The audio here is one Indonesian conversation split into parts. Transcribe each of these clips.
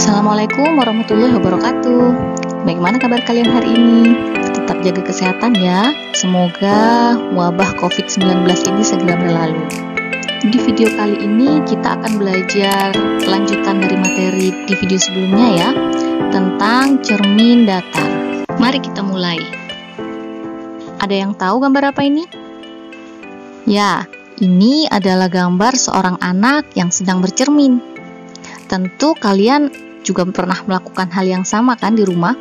Assalamualaikum warahmatullahi wabarakatuh. Bagaimana kabar kalian hari ini? Tetap jaga kesehatan ya. Semoga wabah COVID-19 ini segera berlalu. Di video kali ini kita akan belajar lanjutan dari materi di video sebelumnya ya, tentang cermin datar. Mari kita mulai. Ada yang tahu gambar apa ini? Ya, ini adalah gambar seorang anak yang sedang bercermin. Tentu kalian juga pernah melakukan hal yang sama kan di rumah?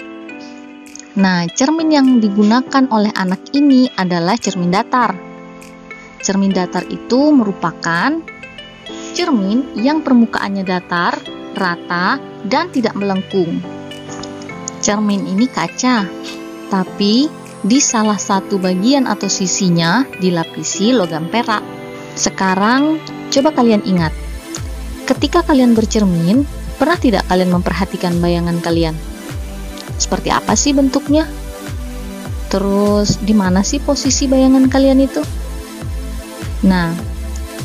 Nah, cermin yang digunakan oleh anak ini adalah cermin datar. Cermin datar itu merupakan cermin yang permukaannya datar, rata, dan tidak melengkung. Cermin ini kaca, tapi di salah satu bagian atau sisinya dilapisi logam perak. Sekarang, coba kalian ingat. Ketika kalian bercermin, pernah tidak kalian memperhatikan bayangan kalian? Seperti apa sih bentuknya? Terus, di mana sih posisi bayangan kalian itu? Nah,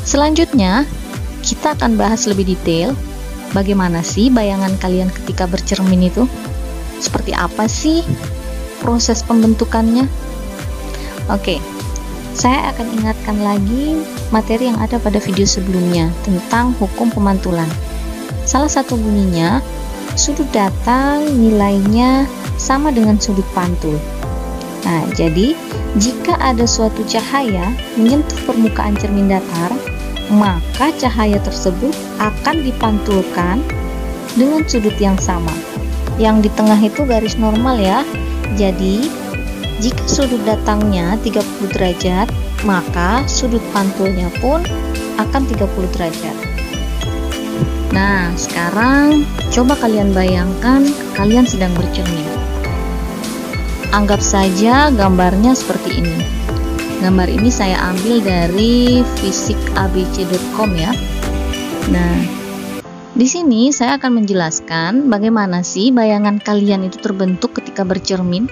selanjutnya kita akan bahas lebih detail bagaimana sih bayangan kalian ketika bercermin itu? Seperti apa sih proses pembentukannya? Oke. Saya akan ingatkan lagi materi yang ada pada video sebelumnya tentang hukum pemantulan. Salah satu bunyinya, sudut datar nilainya sama dengan sudut pantul. Nah, jadi jika ada suatu cahaya menyentuh permukaan cermin datar, maka cahaya tersebut akan dipantulkan dengan sudut yang sama. Yang di tengah itu garis normal ya. Jadi jika sudut datangnya 30 derajat, maka sudut pantulnya pun akan 30 derajat. Nah, sekarang coba kalian bayangkan kalian sedang bercermin. Anggap saja gambarnya seperti ini. Gambar ini saya ambil dari fisikabc.com ya. Nah, di sini saya akan menjelaskan bagaimana sih bayangan kalian itu terbentuk ketika bercermin.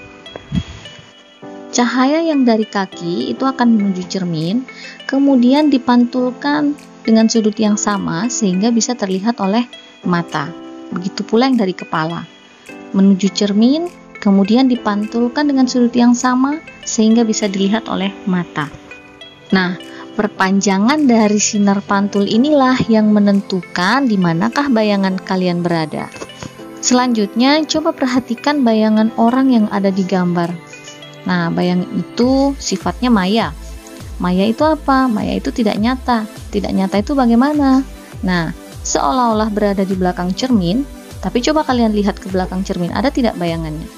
Cahaya yang dari kaki itu akan menuju cermin, kemudian dipantulkan dengan sudut yang sama sehingga bisa terlihat oleh mata. Begitu pula yang dari kepala. Menuju cermin, kemudian dipantulkan dengan sudut yang sama sehingga bisa dilihat oleh mata. Nah, perpanjangan dari sinar pantul inilah yang menentukan di manakah bayangan kalian berada. Selanjutnya, coba perhatikan bayangan orang yang ada di gambar. Nah, bayangan itu sifatnya maya. Maya itu apa? Maya itu tidak nyata. Tidak nyata itu bagaimana? Nah, seolah-olah berada di belakang cermin, tapi coba kalian lihat ke belakang cermin, ada tidak bayangannya?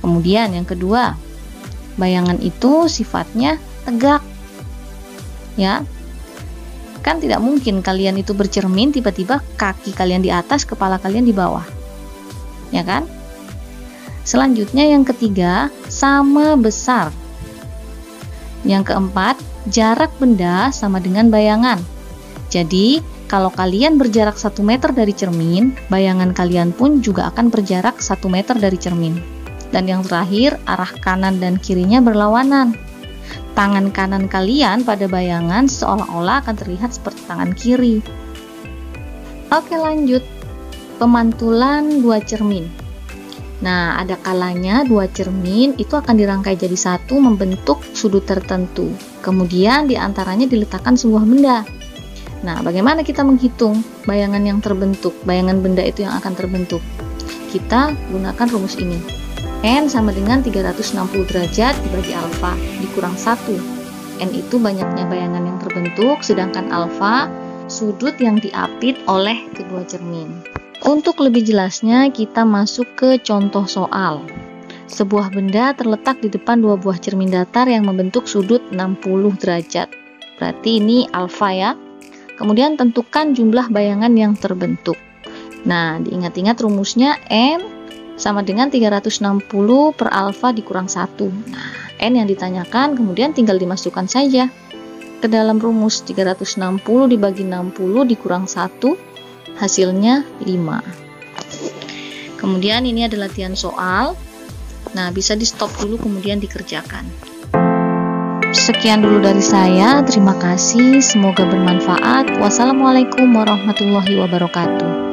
Kemudian yang kedua, bayangan itu sifatnya tegak. Ya. Kan tidak mungkin kalian itu bercermin tiba-tiba kaki kalian di atas, kepala kalian di bawah. Ya kan? Selanjutnya yang ketiga, sama besar. Yang keempat, jarak benda sama dengan bayangan. Jadi, kalau kalian berjarak 1 meter dari cermin, bayangan kalian pun juga akan berjarak 1 meter dari cermin. Dan yang terakhir, arah kanan dan kirinya berlawanan. Tangan kanan kalian pada bayangan seolah-olah akan terlihat seperti tangan kiri. Oke, lanjut. Pemantulan 2 cermin. Nah, ada kalanya 2 cermin itu akan dirangkai jadi satu membentuk sudut tertentu. Kemudian di antaranya diletakkan sebuah benda. Nah, bagaimana kita menghitung bayangan yang terbentuk, bayangan benda itu yang akan terbentuk? Kita gunakan rumus ini. N sama dengan 360 derajat dibagi alfa dikurang 1. N itu banyaknya bayangan yang terbentuk, sedangkan alfa sudut yang diapit oleh kedua cermin. Untuk lebih jelasnya, kita masuk ke contoh soal. Sebuah benda terletak di depan 2 buah cermin datar yang membentuk sudut 60 derajat. Berarti ini alfa ya. Kemudian tentukan jumlah bayangan yang terbentuk. Nah, diingat-ingat rumusnya N sama dengan 360 per alfa dikurang 1. Nah, N yang ditanyakan kemudian tinggal dimasukkan saja ke dalam rumus. 360 dibagi 60 dikurang 1. Hasilnya 5. Kemudian ini ada latihan soal. Nah, bisa di stop dulu kemudian dikerjakan. Sekian dulu dari saya. Terima kasih. Semoga bermanfaat. Wassalamualaikum warahmatullahi wabarakatuh.